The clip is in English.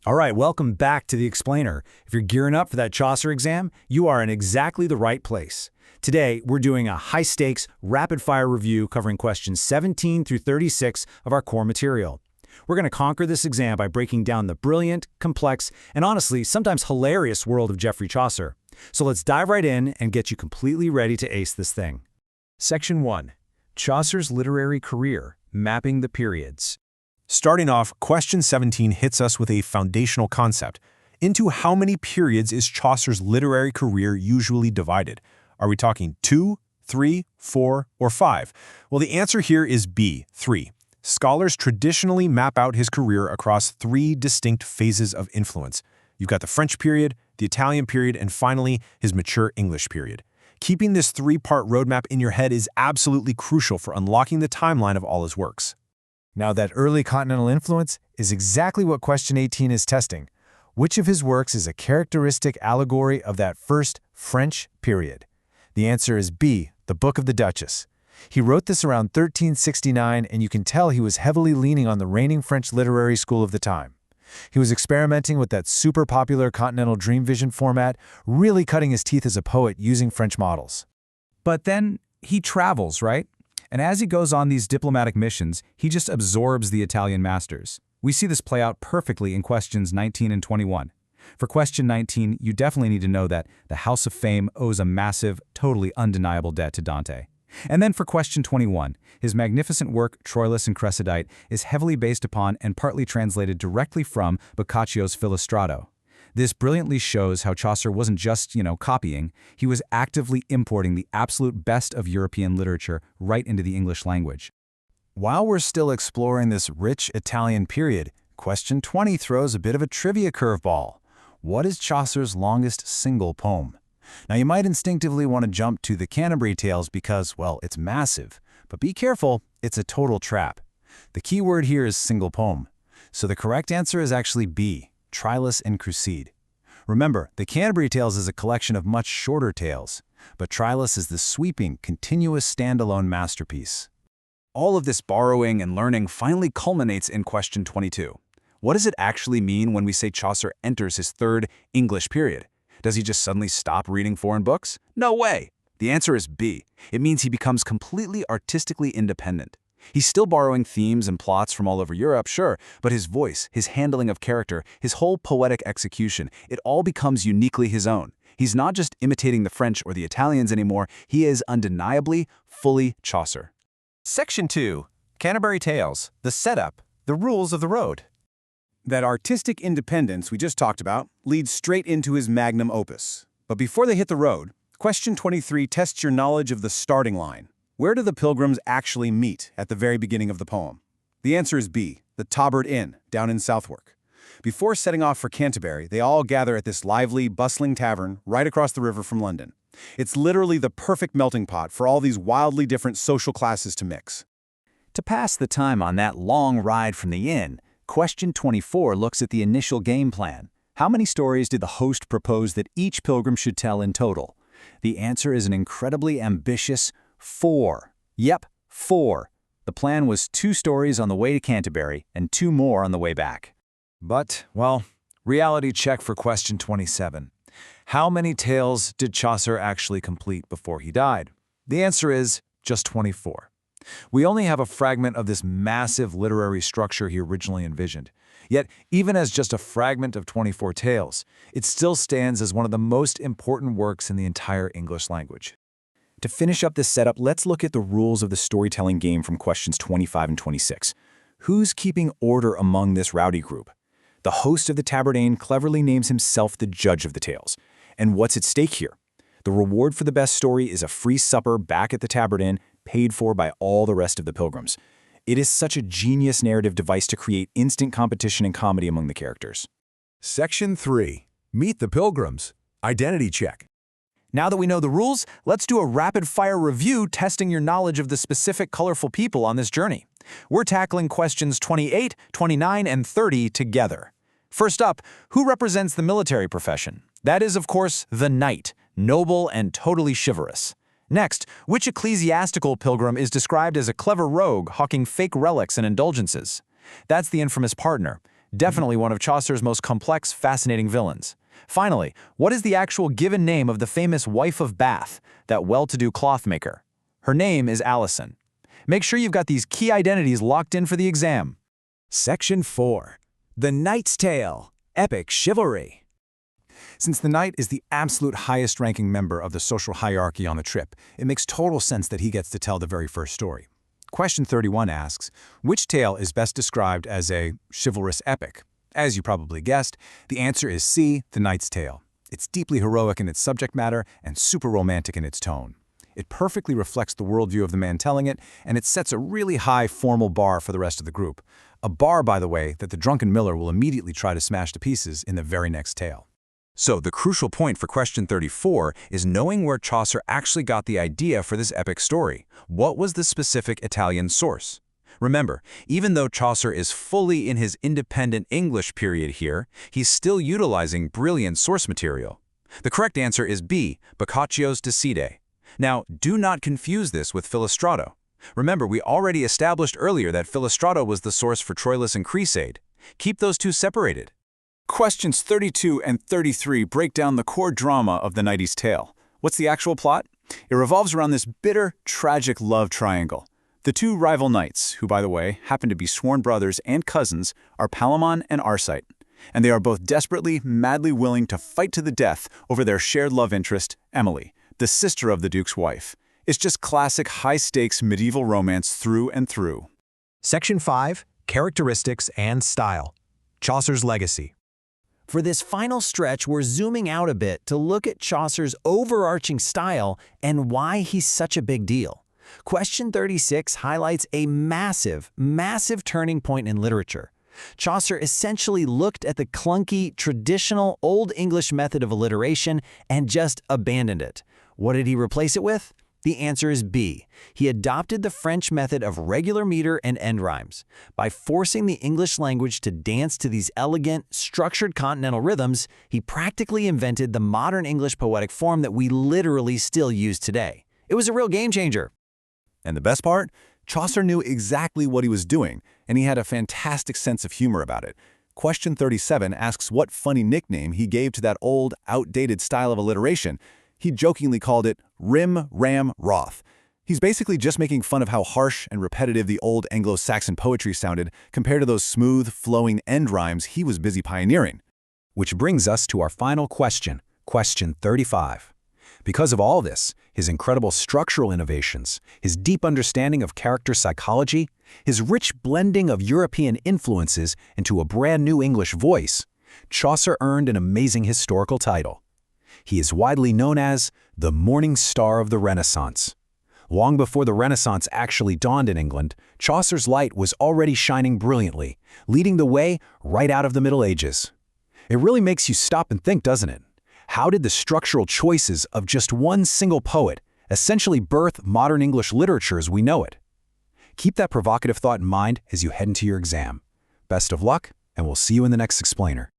All right, welcome back to The Explainer. If you're gearing up for that Chaucer exam, you are in exactly the right place. Today, we're doing a high-stakes, rapid-fire review covering questions 17 through 36 of our core material. We're going to conquer this exam by breaking down the brilliant, complex, and honestly, sometimes hilarious world of Geoffrey Chaucer. So let's dive right in and get you completely ready to ace this thing. Section 1. Chaucer's Literary Career, Mapping the Periods. Starting off, question 17 hits us with a foundational concept. Into how many periods is Chaucer's literary career usually divided? Are we talking 2, 3, 4, or 5? Well, the answer here is B, 3. Scholars traditionally map out his career across 3 distinct phases of influence. You've got the French period, the Italian period, and finally, his mature English period. Keeping this 3-part roadmap in your head is absolutely crucial for unlocking the timeline of all his works. Now, that early continental influence is exactly what question 18 is testing. Which of his works is a characteristic allegory of that first French period? The answer is B, the Book of the Duchess. He wrote this around 1369, and you can tell he was heavily leaning on the reigning French literary school of the time. He was experimenting with that super popular continental dream vision format, really cutting his teeth as a poet using French models. But then he travels, right? And as he goes on these diplomatic missions, he just absorbs the Italian masters. We see this play out perfectly in questions 19 and 21. For question 19, you definitely need to know that the House of Fame owes a massive, totally undeniable debt to Dante. And then for question 21, his magnificent work, Troilus and Cressida, is heavily based upon and partly translated directly from Boccaccio's Philostrato. This brilliantly shows how Chaucer wasn't just, copying, he was actively importing the absolute best of European literature right into the English language. While we're still exploring this rich Italian period, question 20 throws a bit of a trivia curveball. What is Chaucer's longest single poem? Now, you might instinctively want to jump to the Canterbury Tales because, well, it's massive. But be careful, it's a total trap. The key word here is single poem. So the correct answer is actually B, Troilus and Cressida. Remember, the Canterbury Tales is a collection of much shorter tales, but Troilus is the sweeping, continuous standalone masterpiece. All of this borrowing and learning finally culminates in question 22. What does it actually mean when we say Chaucer enters his third English period? Does he just suddenly stop reading foreign books? No way! The answer is B. It means he becomes completely artistically independent. He's still borrowing themes and plots from all over Europe, sure, but his voice, his handling of character, his whole poetic execution, it all becomes uniquely his own. He's not just imitating the French or the Italians anymore, he is undeniably, fully Chaucer. Section 2. Canterbury Tales, the setup, the rules of the road. That artistic independence we just talked about leads straight into his magnum opus. But before they hit the road, question 23 tests your knowledge of the starting line. Where do the pilgrims actually meet at the very beginning of the poem? The answer is B, the Tabard Inn, down in Southwark. Before setting off for Canterbury, they all gather at this lively, bustling tavern right across the river from London. It's literally the perfect melting pot for all these wildly different social classes to mix. To pass the time on that long ride from the inn, question 24 looks at the initial game plan. How many stories did the host propose that each pilgrim should tell in total? The answer is an incredibly ambitious 4. Yep, 4. The plan was 2 stories on the way to Canterbury and 2 more on the way back. But, well, reality check for question 27. How many tales did Chaucer actually complete before he died? The answer is just 24. We only have a fragment of this massive literary structure he originally envisioned. Yet, even as just a fragment of 24 tales, it still stands as one of the most important works in the entire English language. To finish up this setup, let's look at the rules of the storytelling game from questions 25 and 26. Who's keeping order among this rowdy group? The host of the Tabard Inn cleverly names himself the judge of the tales. And what's at stake here? The reward for the best story is a free supper back at the Tabard Inn, paid for by all the rest of the pilgrims. It is such a genius narrative device to create instant competition and comedy among the characters. Section 3. Meet the Pilgrims. Identity check. Now that we know the rules, let's do a rapid-fire review testing your knowledge of the specific colorful people on this journey. We're tackling questions 28, 29, and 30 together. First up, who represents the military profession? That is, of course, the knight, noble and totally chivalrous. Next, which ecclesiastical pilgrim is described as a clever rogue hawking fake relics and indulgences? That's the infamous partner, Definitely one of Chaucer's most complex, fascinating villains. Finally, what is the actual given name of the famous wife of Bath, that well-to-do clothmaker? Her name is Alison. Make sure you've got these key identities locked in for the exam. Section 4. The Knight's Tale, Epic Chivalry. Since the knight is the absolute highest-ranking member of the social hierarchy on the trip, it makes total sense that he gets to tell the very first story. Question 31 asks, which tale is best described as a chivalrous epic? As you probably guessed, the answer is C, The Knight's Tale. It's deeply heroic in its subject matter and super romantic in its tone. It perfectly reflects the worldview of the man telling it, and it sets a really high formal bar for the rest of the group. A bar, by the way, that the drunken miller will immediately try to smash to pieces in the very next tale. So the crucial point for question 34 is knowing where Chaucer actually got the idea for this epic story. What was the specific Italian source? Remember, even though Chaucer is fully in his independent English period here, he's still utilizing brilliant source material. The correct answer is B, Boccaccio's De Side. Now, do not confuse this with Philostrato. Remember, we already established earlier that Philostrato was the source for Troilus and Cressade. Keep those two separated. Questions 32 and 33 break down the core drama of The Knight's Tale. What's the actual plot? It revolves around this bitter, tragic love triangle. The two rival knights, who by the way happen to be sworn brothers and cousins, are Palamon and Arcite, and they are both desperately, madly willing to fight to the death over their shared love interest, Emily, the sister of the Duke's wife. It's just classic high-stakes medieval romance through and through. Section 5, Characteristics and Style. Chaucer's Legacy. For this final stretch, we're zooming out a bit to look at Chaucer's overarching style and why he's such a big deal. Question 36 highlights a massive turning point in literature. Chaucer essentially looked at the clunky, traditional Old English method of alliteration and just abandoned it. What did he replace it with? The answer is B. He adopted the French method of regular meter and end rhymes. By forcing the English language to dance to these elegant, structured continental rhythms, he practically invented the modern English poetic form that we literally still use today. It was a real game changer. And the best part? Chaucer knew exactly what he was doing, and he had a fantastic sense of humor about it. Question 37 asks what funny nickname he gave to that old, outdated style of alliteration. He jokingly called it Rim, Ram, Roth. He's basically just making fun of how harsh and repetitive the old Anglo-Saxon poetry sounded compared to those smooth, flowing end rhymes he was busy pioneering. Which brings us to our final question, question 35. Because of all this, his incredible structural innovations, his deep understanding of character psychology, his rich blending of European influences into a brand new English voice, Chaucer earned an amazing historical title. He is widely known as the Morning Star of the Renaissance. Long before the Renaissance actually dawned in England, Chaucer's light was already shining brilliantly, leading the way right out of the Middle Ages. It really makes you stop and think, doesn't it? How did the structural choices of just one single poet essentially birth modern English literature as we know it? Keep that provocative thought in mind as you head into your exam. Best of luck, and we'll see you in the next explainer.